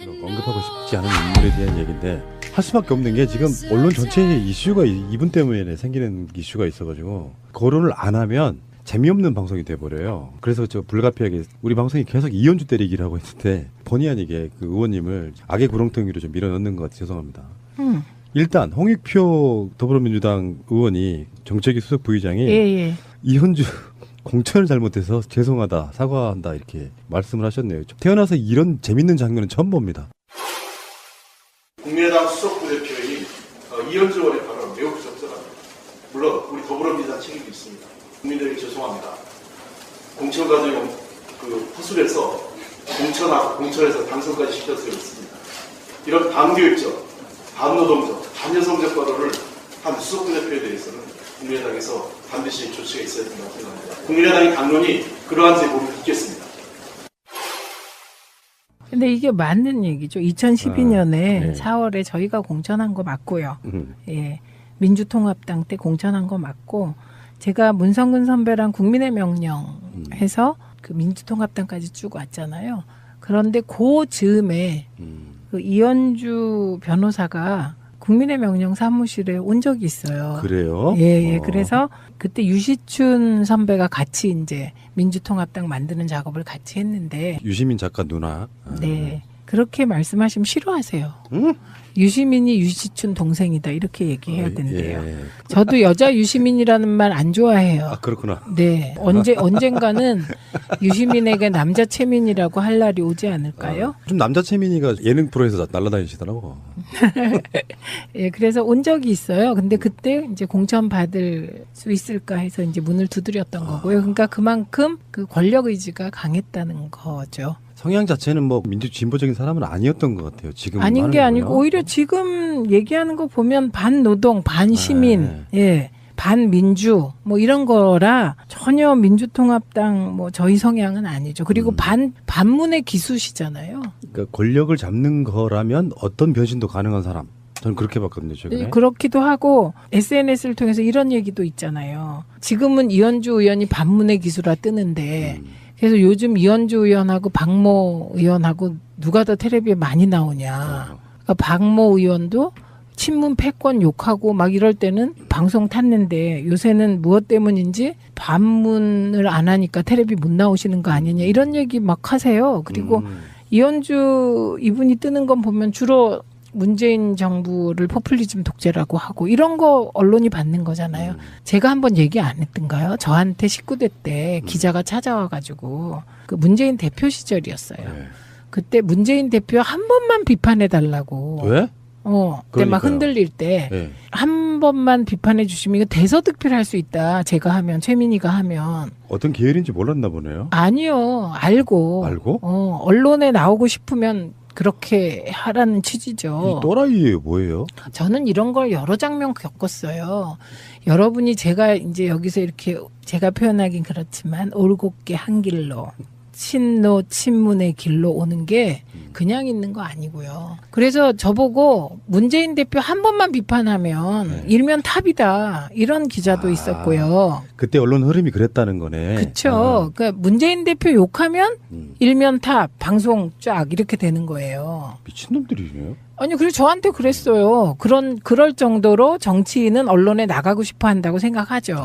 언급하고 싶지 않은 인물에 대한 얘기인데 할 수밖에 없는 게 지금 언론 전체에 이슈가 이분 때문에 생기는 이슈가 있어가지고 거론을 안 하면 재미없는 방송이 돼버려요. 그래서 저 불가피하게 우리 방송이 계속 이현주 때리기를 하고 있는데 본의 아니게 그 의원님을 악의 구렁텅이로 좀 밀어넣는 것 같아서 죄송합니다. 일단 홍익표 더불어민주당 의원이 정책위 수석 부의장이 이현주 공천을 잘못해서 죄송하다 사과한다 이렇게 말씀을 하셨네요. 태어나서 이런 재밌는 장면은 처음 봅니다. 국민의당 수석 부대표인 이현주 의원의 발언은 매우 부적절합니다. 물론 우리 더불어민주당 책임도 있습니다. 국민들에게 죄송합니다. 공천 과정 허술해서 공천에서 당선까지 시켜서 그렇습니다. 이런 반교육적, 반노동적, 반여성적 발언을 한 수석 부대표에 대해서는 국민의당에서 반드시 조치가 있어야 된다고 생각합니다. 국민의당의 당론이 그러한 제보를 듣겠습니다. 근데 이게 맞는 얘기죠. 2012년에 4월에 저희가 공천한 거 맞고요. 예, 민주통합당 때 공천한 거 맞고 제가 문성근 선배랑 국민의 명령 해서 그 민주통합당까지 쭉 왔잖아요. 그런데 그 즈음에 그 이현주 변호사가 국민의 명령 사무실에 온 적이 있어요. 그래요? 예. 그래서 그때 유시춘 선배가 같이 이제 민주통합당 만드는 작업을 같이 했는데. 유시민 작가 누나. 네. 그렇게 말씀하시면 싫어하세요. 유시민이 유시춘 동생이다 이렇게 얘기해야 된대요. 예. 저도 여자 유시민이라는 말 안 좋아해요. 아 그렇구나. 네. 언젠가는 유시민에게 남자 채민이라고 할 날이 오지 않을까요? 좀 남자 채민이가 예능 프로에서 날아다니시더라고. 예, 그래서 온 적이 있어요. 근데 그때 이제 공천 받을 수 있을까 해서 이제 문을 두드렸던 거고요. 그러니까 그만큼 그 권력 의지가 강했다는 거죠. 성향 자체는 뭐 민주 진보적인 사람은 아니었던 것 같아요. 지금 아닌 게 아니고 오히려 지금 얘기하는 거 보면 반노동, 반시민, 예, 반민주 뭐 이런 거라 전혀 민주통합당 뭐 저희 성향은 아니죠. 그리고 반문의 기수시잖아요. 그러니까 권력을 잡는 거라면 어떤 변신도 가능한 사람. 저는 그렇게 봤거든요. 최근에. 네, 그렇기도 하고 SNS를 통해서 이런 얘기도 있잖아요. 지금은 이현주 의원이 반문의 기수라 뜨는데 그래서 요즘 이현주 의원하고 박모 의원하고 누가 더 텔레비에 많이 나오냐. 그러니까 박모 의원도 친문 패권 욕하고 막 이럴 때는 방송 탔는데 요새는 무엇 때문인지 반문을 안 하니까 텔레비 못 나오시는 거 아니냐 이런 얘기 막 하세요. 그리고 이현주 이분이 뜨는 건 보면 주로 문재인 정부를 포퓰리즘 독재라고 하고 이런 거 언론이 받는 거잖아요. 제가 한번 얘기 안 했던가요? 저한테 19대 때 기자가 찾아와가지고 그 문재인 대표 시절이었어요. 그때 문재인 대표 한 번만 비판해달라고. 왜? 그때 막 흔들릴 때 한 번만 비판해 주시면 이거 대서특필 할 수 있다. 제가 하면 최민희가 하면. 어떤 계열인지 몰랐나 보네요. 아니요. 알고. 언론에 나오고 싶으면 그렇게 하라는 취지죠. 이 또라이예요, 뭐예요? 저는 이런 걸 여러 장면 겪었어요. 여러분이 제가 이제 여기서 이렇게 제가 표현하긴 그렇지만 올곧게 한 길로 친노 친문의 길로 오는 게 그냥 있는 거 아니고요. 그래서 저보고 문재인 대표 한 번만 비판하면 일면 탑이다 이런 기자도 있었고요. 그때 언론 흐름이 그랬다는 거네. 그렇죠. 그러니까 문재인 대표 욕하면 일면 탑 방송 쫙 이렇게 되는 거예요. 미친놈들이네요. 아니, 그리고 저한테 그랬어요. 그럴 정도로 정치인은 언론에 나가고 싶어 한다고 생각하죠.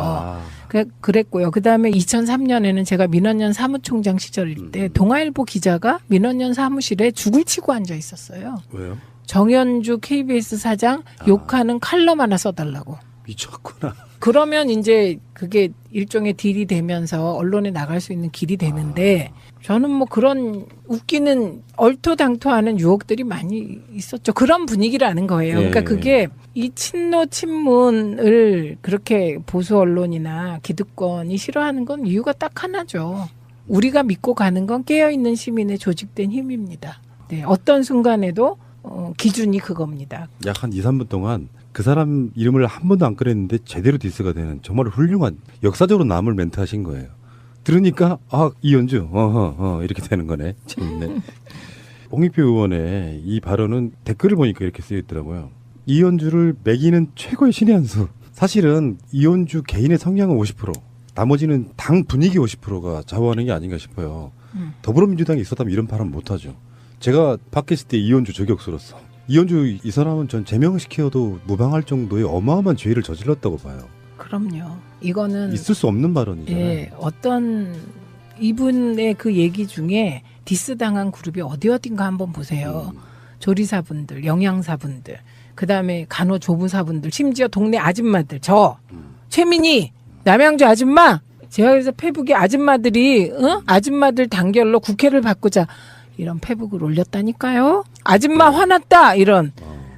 그랬고요. 그 다음에 2003년에는 제가 민원연 사무총장 시절일 때 동아일보 기자가 민원연 사무실에 죽을 치고 앉아 있었어요. 왜요? 정현주 KBS 사장 욕하는 칼럼 하나 써달라고. 미쳤구나. 그러면 이제 그게 일종의 딜이 되면서 언론에 나갈 수 있는 길이 되는데 저는 뭐 그런 웃기는 얼토당토하는 유혹들이 많이 있었죠. 그런 분위기라는 거예요. 그러니까 그게 이 친노 친문을 그렇게 보수 언론이나 기득권이 싫어하는 건 이유가 딱 하나죠. 우리가 믿고 가는 건 깨어있는 시민의 조직된 힘입니다. 네, 어떤 순간에도 기준이 그겁니다. 약 한 2, 3분 동안 그 사람 이름을 한 번도 안 꺼냈는데 제대로 디스가 되는 정말 훌륭한 역사적으로 남을 멘트 하신 거예요. 들으니까 이현주 이렇게 되는 거네. 재밌네. 홍익표 의원의 이 발언은 댓글을 보니까 이렇게 쓰여 있더라고요. 이현주를 매기는 최고의 신의 한 수. 사실은 이현주 개인의 성향은 50%, 나머지는 당 분위기 50%가 좌우하는 게 아닌가 싶어요. 더불어민주당이 있었다면 이런 발언 못하죠. 제가 팟캐스트 때 이현주 저격수로서 이현주 이 사람은 전 제명시켜도 무방할 정도의 어마어마한 죄를 저질렀다고 봐요. 그럼요. 이거는 있을 수 없는 발언이잖아요. 예, 어떤 이분의 그 얘기 중에 디스 당한 그룹이 어딘가 한번 보세요. 조리사분들, 영양사분들, 그다음에 간호조무사분들, 심지어 동네 아줌마들, 저 최민희, 남양주 아줌마. 제가 그래서 페북에 아줌마들이 아줌마들 단결로 국회를 바꾸자 이런 페북을 올렸다니까요. 아줌마 화났다 이런.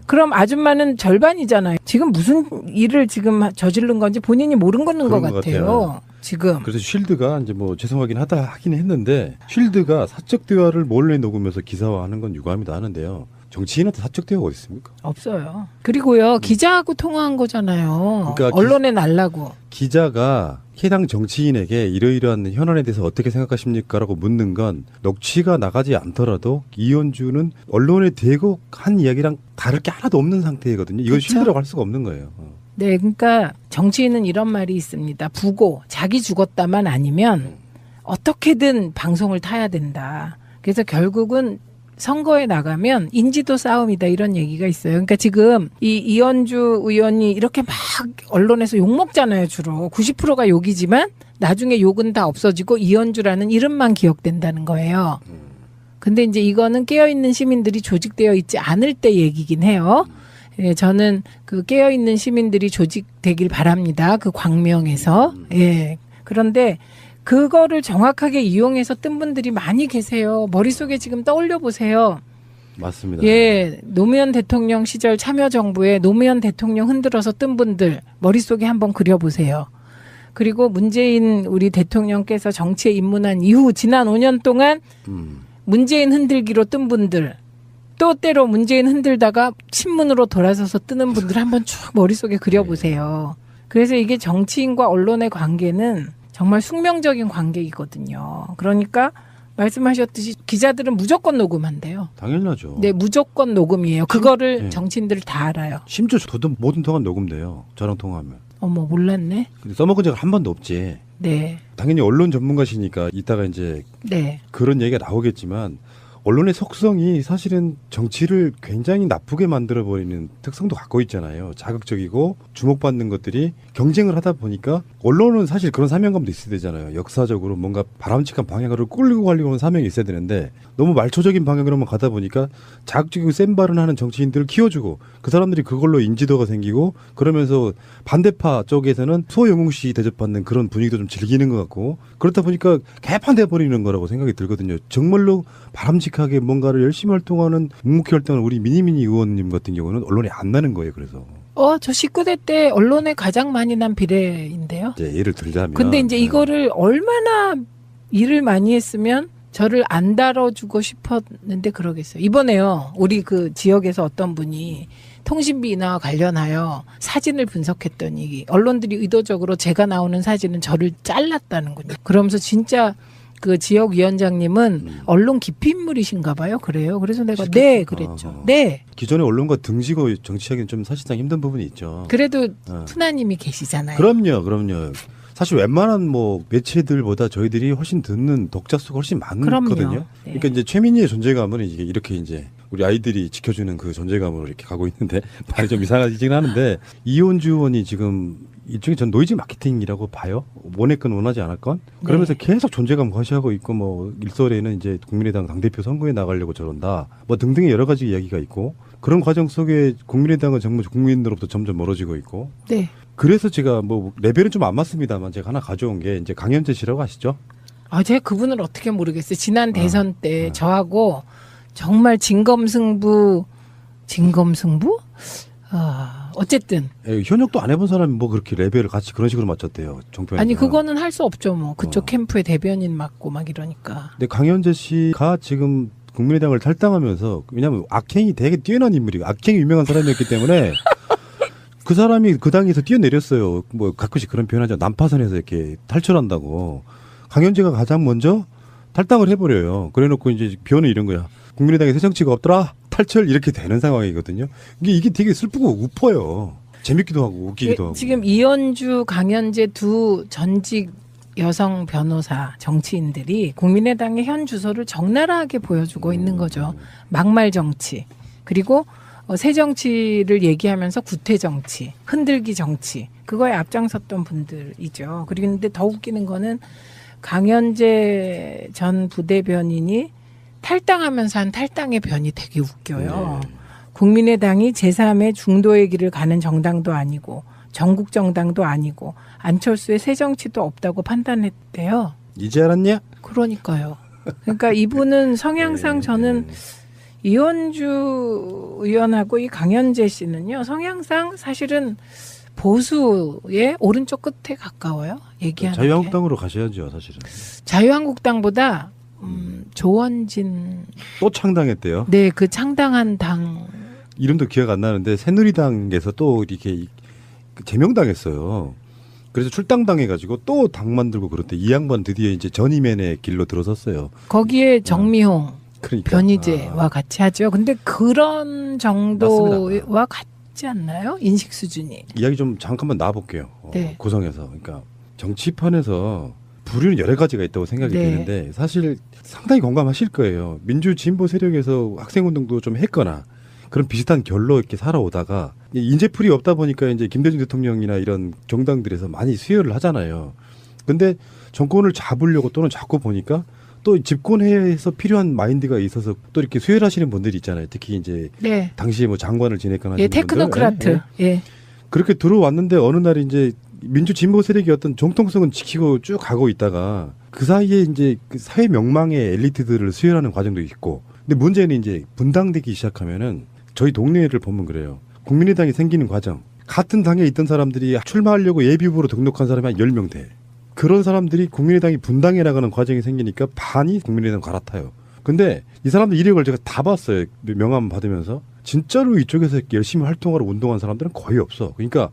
그럼 아줌마는 절반이잖아요. 지금 무슨 일을 지금 저지른 건지 본인이 모르는 것 그런 것 같아요. 지금. 그래서 쉴드가 이제 뭐 죄송하긴 하긴 했는데 쉴드가 사적 대화를 몰래 녹음해서 기사화하는 건 유감이다 하는데요. 정치인한테 사적 대화가 어디 있습니까? 없어요. 그리고요 기자하고 통화한 거잖아요. 그러니까 언론에 날라고. 기자가 해당 정치인에게 이러이러한 현안에 대해서 어떻게 생각하십니까? 라고 묻는 건 녹취가 나가지 않더라도 이현주는 언론에 대고 한 이야기랑 다를 게 하나도 없는 상태거든요. 이건 그쵸? 쉴드라고 할 수가 없는 거예요. 네, 그러니까 정치인은 이런 말이 있습니다. 부고 자기 죽었다만 아니면 어떻게든 방송을 타야 된다. 그래서 결국은 선거에 나가면 인지도 싸움이다 이런 얘기가 있어요. 그러니까 지금 이 이현주 의원이 이렇게 막 언론에서 욕 먹잖아요. 주로 90%가 욕이지만 나중에 욕은 다 없어지고 이현주라는 이름만 기억된다는 거예요. 근데 이제 이거는 깨어있는 시민들이 조직되어 있지 않을 때 얘기긴 해요. 예, 저는 그 깨어있는 시민들이 조직되길 바랍니다. 그 광명에서. 예. 그런데 그거를 정확하게 이용해서 뜬 분들이 많이 계세요. 머릿속에 지금 떠올려 보세요. 맞습니다. 예, 노무현 대통령 시절 참여정부에 노무현 대통령 흔들어서 뜬 분들 머릿속에 한번 그려보세요. 그리고 문재인 우리 대통령께서 정치에 입문한 이후 지난 5년 동안 문재인 흔들기로 뜬 분들 또 때로 문재인 흔들다가 친문으로 돌아서서 뜨는 분들 한번 쭉 머릿속에 그려보세요. 그래서 이게 정치인과 언론의 관계는 정말 숙명적인 관계이거든요. 그러니까 말씀하셨듯이 기자들은 무조건 녹음한대요. 당연하죠. 네, 무조건 녹음이에요. 그거를 네. 정치인들 다 알아요. 심지어 저도 모든 통화 녹음돼요. 저랑 통화하면. 어머, 몰랐네. 근데 써먹은 적은 한 번도 없지. 네, 당연히 언론 전문가시니까 이따가 이제 네, 그런 얘기가 나오겠지만 언론의 속성이 사실은 정치를 굉장히 나쁘게 만들어버리는 특성도 갖고 있잖아요. 자극적이고 주목받는 것들이 경쟁을 하다 보니까 언론은 사실 그런 사명감도 있어야 되잖아요. 역사적으로 뭔가 바람직한 방향으로 끌고 가려고 하는 사명이 있어야 되는데 너무 말초적인 방향으로만 가다 보니까 자극적이고 센 발언하는 정치인들을 키워주고 그 사람들이 그걸로 인지도가 생기고 그러면서 반대파 쪽에서는 소영웅 씨 대접받는 그런 분위기도 좀 즐기는 것 같고 그렇다 보니까 개판돼 버리는 거라고 생각이 들거든요. 정말로 바람직하게 뭔가를 열심히 활동하는 묵묵히 활동하는 우리 미니미니 의원님 같은 경우는 언론에 안 나는 거예요. 그래서 저 19대 때 언론에 가장 많이 난 비례인데요. 이제 예를 들자면 근데 이제 이거를 얼마나 일을 많이 했으면 저를 안 다뤄주고 싶었는데 그러겠어요. 이번에요. 우리 그 지역에서 어떤 분이 통신비 인하와 관련하여 사진을 분석했더니 언론들이 의도적으로 제가 나오는 사진은 저를 잘랐다는군요. 그러면서 진짜 그 지역 위원장님은 언론 기피 인물이신가 봐요. 그래요. 그래서 내가 네 그랬죠. 네. 기존의 언론과 등지고 정치하기는 좀 사실상 힘든 부분이 있죠. 그래도 푸나님이 계시잖아요. 그럼요. 사실 웬만한 뭐 매체들보다 저희들이 훨씬 듣는 독자 수가 훨씬 많거든요. 그럼요. 네. 그러니까 이제 최민희의 존재감은 이렇게 이제 우리 아이들이 지켜주는 그 존재감으로 이렇게 가고 있는데 말이 좀 이상하긴 하는데 이현주 의원이 지금 일종의 전 노이즈 마케팅이라고 봐요. 원했건 원하지 않았건 그러면서 계속 존재감 과시하고 있고 뭐 일설에는 이제 국민의당 당대표 선거에 나가려고 저런다 뭐 등등의 여러 가지 이야기가 있고 그런 과정 속에 국민의당은 정말 국민들로부터 점점 멀어지고 있고 네. 그래서 제가 뭐 레벨은 좀 안 맞습니다만 제가 하나 가져온 게 이제 강현재 씨라고 아시죠? 제가 그분을 어떻게 모르겠어요. 지난 대선 때 저하고 정말 진검승부? 어쨌든. 현역도 안 해본 사람이 뭐 그렇게 레벨을 같이 그런 식으로 맞췄대요. 정표에. 아니 그거는 할 수 없죠. 뭐 그쪽 캠프의 대변인 맡고 막 이러니까. 근데 강현재 씨가 지금 국민의당을 탈당하면서 왜냐하면 악행이 되게 뛰어난 인물이고 악행이 유명한 사람이었기 때문에 그 사람이 그 당에서 뛰어내렸어요. 뭐 가끔씩 그런 표현하죠. 난파선에서 이렇게 탈출한다고. 강현재가 가장 먼저 탈당을 해버려요. 그래놓고 이제 비언은 이런 거야. 국민의당에 새 정치가 없더라. 탈출 이렇게 되는 상황이거든요. 이게 되게 슬프고 우퍼요. 재밌기도 하고 웃기기도 하고. 지금 이현주, 강현재 두 전직 여성 변호사, 정치인들이 국민의당의 현 주소를 적나라하게 보여주고 있는 거죠. 막말 정치. 그리고 새 정치를 얘기하면서 구태 정치, 흔들기 정치. 그거에 앞장섰던 분들이죠. 그리고 근데 더 웃기는 거는 강현재 전 부대변인이 탈당하면서 한 탈당의 변이 되게 웃겨요. 네. 국민의당이 제3의 중도의 길을 가는 정당도 아니고 전국 정당도 아니고 안철수의 새 정치도 없다고 판단했대요. 이제 알았냐? 그러니까요. 그러니까 이분은 성향상 저는 이현주 의원하고 이 강현재 씨는요. 성향상 사실은 보수의 오른쪽 끝에 가까워요. 얘기하는 게. 자유한국당으로 가셔야죠, 사실은. 자유한국당보다 조원진 또 창당했대요. 네, 그 창당한 당 이름도 기억 안 나는데 새누리당에서 또 이렇게 제명당했어요. 그래서 출당당해가지고 또 당 만들고 그럴 때 이 양반 드디어 이제 전임맨의 길로 들어섰어요. 거기에 정미홍, 그러니까 변희재와 같이 하죠. 근데 그런 정도와 같지 않나요? 인식 수준이. 이야기 좀 잠깐만 놔볼게요. 네. 고성에서. 그러니까 정치판에서 부류는 여러 가지가 있다고 생각이 네. 되는데 사실 상당히 공감하실 거예요. 민주 진보 세력에서 학생운동도 좀 했거나 그런 비슷한 결로 이렇게 살아오다가 인재풀이 없다 보니까 이제 김대중 대통령이나 이런 정당들에서 많이 수혈을 하잖아요. 근데 정권을 잡으려고 또는 잡고 보니까 또 집권해서 필요한 마인드가 있어서 또 이렇게 수혈하시는 분들이 있잖아요. 특히 이제 네. 당시에 뭐 장관을 지냈거나 예, 하시는 분들. 테크노크라트. 예. 그렇게 들어왔는데 어느 날 이제 민주 진보 세력이 어떤 정통성은 지키고 쭉 가고 있다가 그 사이에 이제 그 사회 명망의 엘리트들을 수혈하는 과정도 있고. 근데 문제는 이제 분당되기 시작하면은 저희 동네를 보면 그래요. 국민의당이 생기는 과정. 같은 당에 있던 사람들이 출마하려고 예비후보로 등록한 사람이 한 10명 돼. 그런 사람들이 국민의당이 분당해 나가는 과정이 생기니까 반이 국민의당 갈아타요. 근데 이 사람들 이력을 제가 다 봤어요. 명함 받으면서. 진짜로 이쪽에서 열심히 활동하러 운동한 사람들은 거의 없어. 그러니까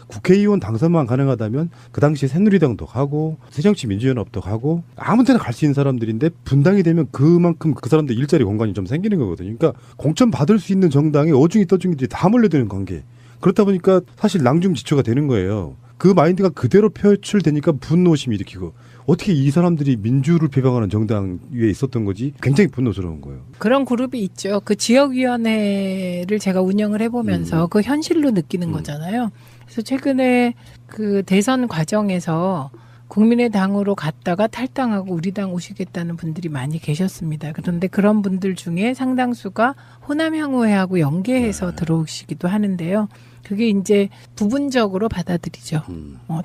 국회의원 당선만 가능하다면 그 당시에 새누리당도 가고 새정치민주연합도 가고 아무 데나 갈 수 있는 사람들인데 분당이 되면 그만큼 그 사람들 일자리 공간이 좀 생기는 거거든요. 그러니까 공천 받을 수 있는 정당에 어중이 떠중이들이 다 몰려드는 관계. 그렇다 보니까 사실 낭중지초가 되는 거예요. 그 마인드가 그대로 표출되니까 분노심이 일으키고 어떻게 이 사람들이 민주를 비방하는 정당 위에 있었던 거지 굉장히 분노스러운 거예요. 그런 그룹이 있죠. 그 지역위원회를 제가 운영을 해보면서 그 현실로 느끼는 거잖아요. 그래서 최근에 그 대선 과정에서 국민의당으로 갔다가 탈당하고 우리 당 오시겠다는 분들이 많이 계셨습니다. 그런데 그런 분들 중에 상당수가 호남향후회하고 연계해서 들어오시기도 하는데요. 그게 이제 부분적으로 받아들이죠.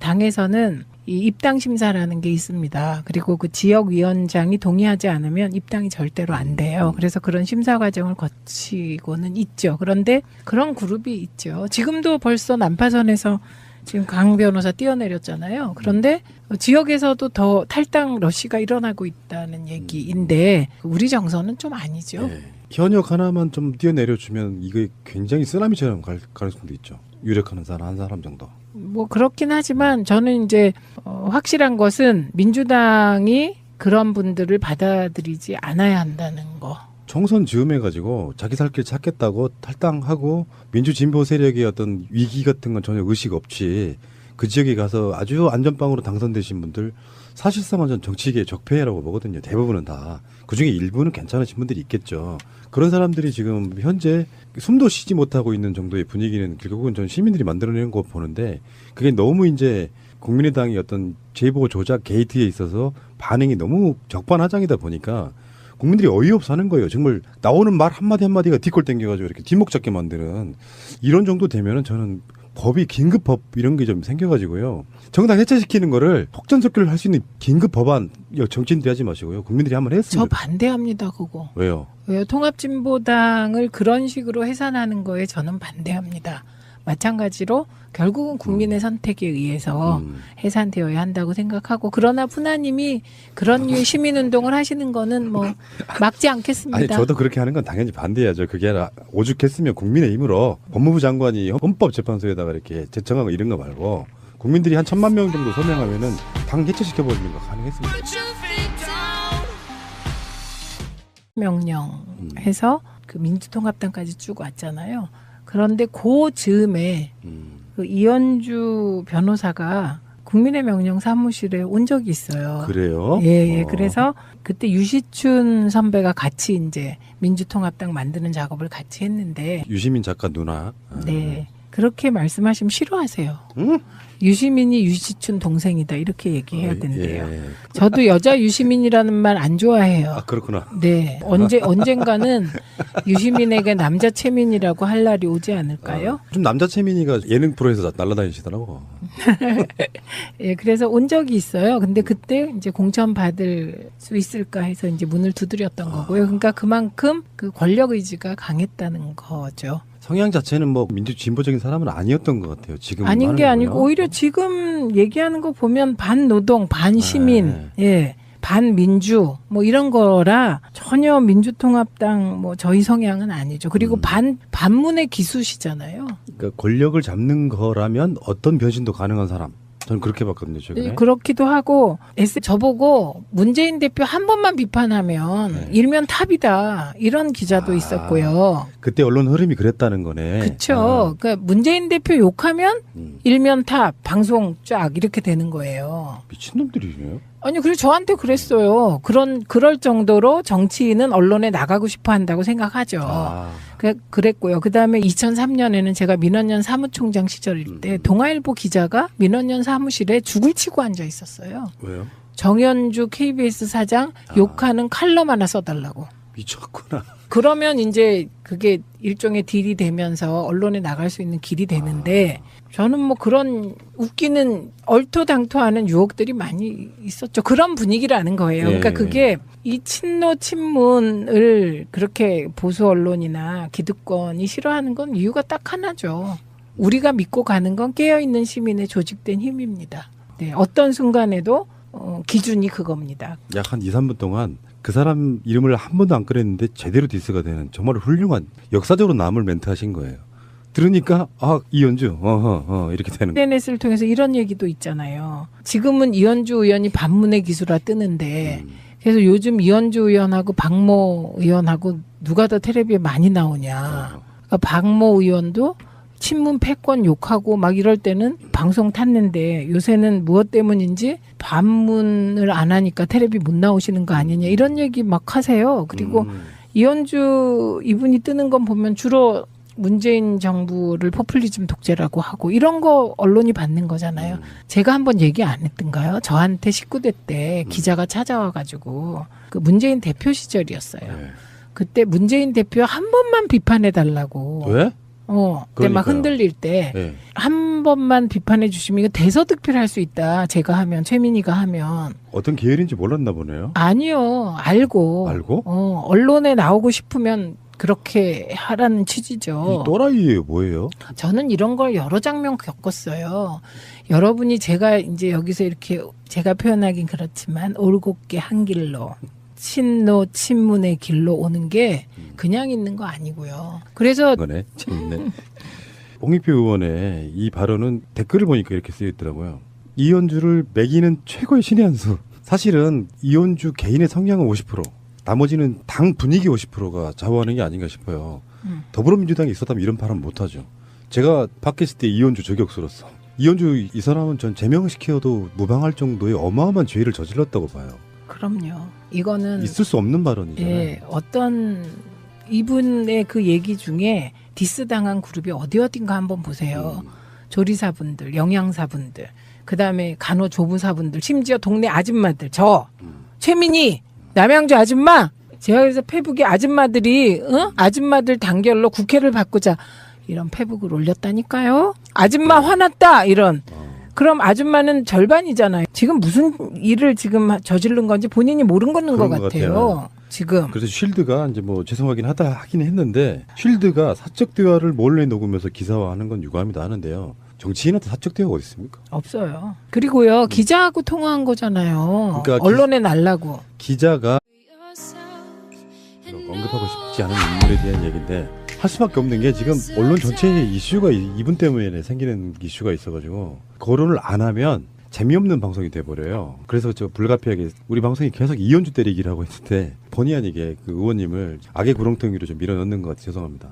당에서는 이 입당 심사라는 게 있습니다. 그리고 그 지역위원장이 동의하지 않으면 입당이 절대로 안 돼요. 그래서 그런 심사 과정을 거치고는 있죠. 그런데 그런 그룹이 있죠. 지금도 벌써 난파선에서 지금 강 변호사 뛰어내렸잖아요. 그런데 지역에서도 더 탈당 러시가 일어나고 있다는 얘기인데 우리 정서는 좀 아니죠. 네. 현역 하나만 좀 뛰어내려주면 이게 굉장히 쓰나미처럼 갈 가능성도 있죠. 유력하는 사람 한 사람 정도. 뭐 그렇긴 하지만 저는 이제 확실한 것은 민주당이 그런 분들을 받아들이지 않아야 한다는 거. 총선 즈음해가지고 자기 살 길 찾겠다고 탈당하고 민주진보 세력의 어떤 위기 같은 건 전혀 의식 없이 그 지역에 가서 아주 안전빵으로 당선되신 분들 사실상 완전 정치계의 적폐라고 보거든요. 대부분은 다. 그중에 일부는 괜찮으신 분들이 있겠죠. 그런 사람들이 지금 현재 숨도 쉬지 못하고 있는 정도의 분위기는 결국은 전 시민들이 만들어내는 거 보는데 그게 너무 이제 국민의당이 어떤 제보 조작 게이트에 있어서 반응이 너무 적반하장이다 보니까 국민들이 어이없어 하는 거예요. 정말 나오는 말 한마디 한마디가 뒷골 땡겨가지고 이렇게 뒷목 잡게 만드는 이런 정도 되면은 저는 법이 긴급법 이런 게 좀 생겨가지고요. 정당 해체시키는 거를 속전속결을 할 수 있는 긴급 법안 정치인들이 하지 마시고요. 국민들이 한번 했으면. 저 반대합니다, 그거. 왜요? 왜요? 통합진보당을 그런 식으로 해산하는 거에 저는 반대합니다. 마찬가지로 결국은 국민의 선택에 의해서 해산되어야 한다고 생각하고 그러나 푸나님이 그런 류의 시민운동을 하시는 거는 뭐 막지 않겠습니다. 아니 저도 그렇게 하는 건 당연히 반대해야죠. 그게 아니라 오죽했으면 국민의힘으로 법무부 장관이 헌법재판소에다가 이렇게 제청하고 이런 거 말고 국민들이 한 1,000만 명 정도 서명하면은 당 해체시켜버리는 거 가능했습니다. 명령해서 그 민주통합당까지 쭉 왔잖아요. 그런데 그 즈음에 그 이현주 변호사가 국민의 명령 사무실에 온 적이 있어요. 그래요? 예. 그래서 그때 유시춘 선배가 같이 이제 민주통합당 만드는 작업을 같이 했는데, 유시민 작가 누나. 네. 그렇게 말씀하시면 싫어하세요. 응? 유시민이 유시춘 동생이다 이렇게 얘기해야 어, 된대요. 예. 저도 여자 유시민이라는 말 안 좋아해요. 아, 그렇구나. 네. 언젠가는 유시민에게 남자 채민이라고 할 날이 오지 않을까요? 좀 남자 채민이가 예능 프로에서 날아다니시더라고. 예, 그래서 온 적이 있어요. 근데 그때 이제 공천 받을 수 있을까 해서 이제 문을 두드렸던 거고요. 그러니까 그만큼 그 권력 의지가 강했다는 거죠. 성향 자체는 뭐 민주 진보적인 사람은 아니었던 것 같아요. 지금 아닌 게 하는 아니고 거요? 오히려 지금 얘기하는 거 보면 반노동, 반시민, 예, 반민주 뭐 이런 거라 전혀 민주통합당 뭐 저희 성향은 아니죠. 그리고 반문의 기수시잖아요. 그러니까 권력을 잡는 거라면 어떤 변신도 가능한 사람. 저는 그렇게 봤거든요, 최근에. 예, 그렇기도 하고 저보고 문재인 대표 한 번만 비판하면 네. 일면 탑이다 이런 기자도 있었고요. 그때 언론 흐름이 그랬다는 거네. 그렇죠. 그러니까 문재인 대표 욕하면 음. 일면 탑, 방송 쫙 이렇게 되는 거예요. 미친놈들이네요. 아니, 그래서 저한테 그랬어요. 그럴 정도로 정치인은 언론에 나가고 싶어 한다고 생각하죠. 아, 그랬고요. 그 다음에 2003년에는 제가 민원연 사무총장 시절일 때 동아일보 기자가 민원연 사무실에 죽을 치고 앉아 있었어요. 왜요? 정현주 KBS 사장 욕하는 칼럼 하나 써달라고. 미쳤구나. 그러면 이제 그게 일종의 딜이 되면서 언론에 나갈 수 있는 길이 되는데 저는 뭐 그런 웃기는 얼토당토하는 유혹들이 많이 있었죠. 그런 분위기라는 거예요. 그러니까 예. 그게 이 친노 친문을 그렇게 보수 언론이나 기득권이 싫어하는 건 이유가 딱 하나죠. 우리가 믿고 가는 건 깨어있는 시민의 조직된 힘입니다. 네, 어떤 순간에도 기준이 그겁니다. 약 한 2, 3분 동안 그 사람 이름을 한 번도 안 꺼냈는데 제대로 디스가 되는 정말 훌륭한 역사적으로 남을 멘트 하신 거예요. 들으니까 이현주 이렇게 되는 거예요. SNS를 통해서 이런 얘기도 있잖아요. 지금은 이현주 의원이 반문의 기수라 뜨는데 그래서 요즘 이현주 의원하고 박모 의원하고 누가 더 텔레비에 많이 나오냐. 그러니까 박모 의원도 친문 패권 욕하고 막 이럴 때는 방송 탔는데 요새는 무엇 때문인지 반문을 안 하니까 텔레비 못 나오시는 거 아니냐 이런 얘기 막 하세요. 그리고 이현주 이분이 뜨는 건 보면 주로 문재인 정부를 포퓰리즘 독재라고 하고 이런 거 언론이 받는 거잖아요. 제가 한번 얘기 안 했던가요? 저한테 19대 때 기자가 찾아와가지고 그 문재인 대표 시절이었어요. 네. 그때 문재인 대표 한 번만 비판해 달라고. 왜? 그때 막 그러니까요. 흔들릴 때 한 네. 번만 비판해 주시면 이거 대서특필할 수 있다. 제가 하면 최민희가 하면. 어떤 계열인지 몰랐나 보네요. 아니요. 알고. 알고? 언론에 나오고 싶으면 그렇게 하라는 취지죠. 이 또라이예요, 뭐예요? 저는 이런 걸 여러 장면 겪었어요. 여러분이 제가 이제 여기서 이렇게 제가 표현하긴 그렇지만 올곧게 한 길로 친노 친문의 길로 오는 게 그냥 있는 거 아니고요. 그래서 거네. 재밌네. 홍익표 의원의 이 발언은 댓글을 보니까 이렇게 쓰여 있더라고요. 이현주를 매기는 최고의 신의 한 수. 사실은 이현주 개인의 성향은 50%, 나머지는 당 분위기 50%가 좌우하는 게 아닌가 싶어요. 더불어민주당이 있었다면 이런 발언 못하죠. 제가 팟캐스트 때 이현주 저격수로서 이현주 이 사람은 전 제명시켜도 무방할 정도의 어마어마한 죄를 저질렀다고 봐요. 그럼요. 이거는 있을 수 없는 발언이잖아요. 예, 어떤 이분의 그 얘기 중에 디스 당한 그룹이 어딘가 한번 보세요. 조리사분들, 영양사분들, 그다음에 간호조무사분들, 심지어 동네 아줌마들, 최민희, 남양주 아줌마. 제가 그래서 페북에 아줌마들이 아줌마들 단결로 국회를 바꾸자 이런 페북을 올렸다니까요. 아줌마 화났다 이런. 그럼 아줌마는 절반이잖아요. 지금 무슨 일을 지금 저지른 건지 본인이 모르는 것 그런 것 같아요. 지금. 그래서 쉴드가 이제 뭐 죄송하긴 하긴 했는데 쉴드가 사적 대화를 몰래 녹으면서 기사화하는 건 유감이다 하는데요. 정치인한테 사적 대화가 어디 있습니까? 없어요. 그리고요 기자하고 통화한 거잖아요. 그러니까 언론에 날라고. 기자가 언급하고 싶지 않은 인물에 대한 얘기인데 할 수밖에 없는 게 지금 언론 전체에 이슈가 이분 때문에 생기는 이슈가 있어가지고 거론을 안 하면 재미없는 방송이 돼버려요. 그래서 저 불가피하게 우리 방송이 계속 이현주 때리기를 하고 있는데 본의 아니게 그 의원님을 악의 구렁텅이로 좀 밀어넣는 것 같아서 죄송합니다.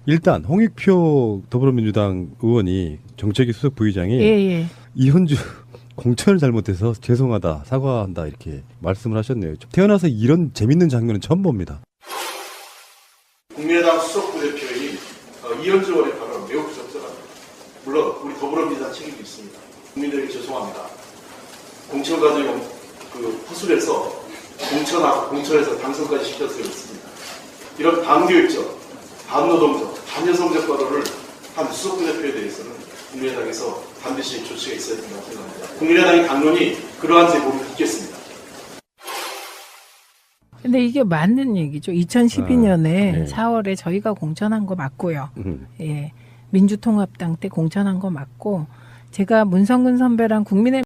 일단 홍익표 더불어민주당 의원이 정책위 수석 부의장이 예. 이현주 공천을 잘못해서 죄송하다, 사과한다 이렇게 말씀을 하셨네요. 태어나서 이런 재밌는 장면은 처음 봅니다. 국민의당 수석부 대표인 이현주 의원의 발언은 매우 부적절합니다. 물론 우리 더불어민주당 책임도 있습니다. 국민들에게 죄송합니다. 공천 과정에 허술해서 공천에서 당선까지 시켜서 그렇습니다. 이런 반교육적, 반노동적, 반여성적 발언을 한 수석부 대표에 대해서는 국민의당에서 반드시 조치가 있어야 된다고 생각합니다. 국민의당의 당론이 그러한 제보를 듣겠습니다. 근데 이게 맞는 얘기죠. 2012년에 네. 4월에 저희가 공천한 거 맞고요. 예. 민주통합당 때 공천한 거 맞고, 제가 문성근 선배랑 국민의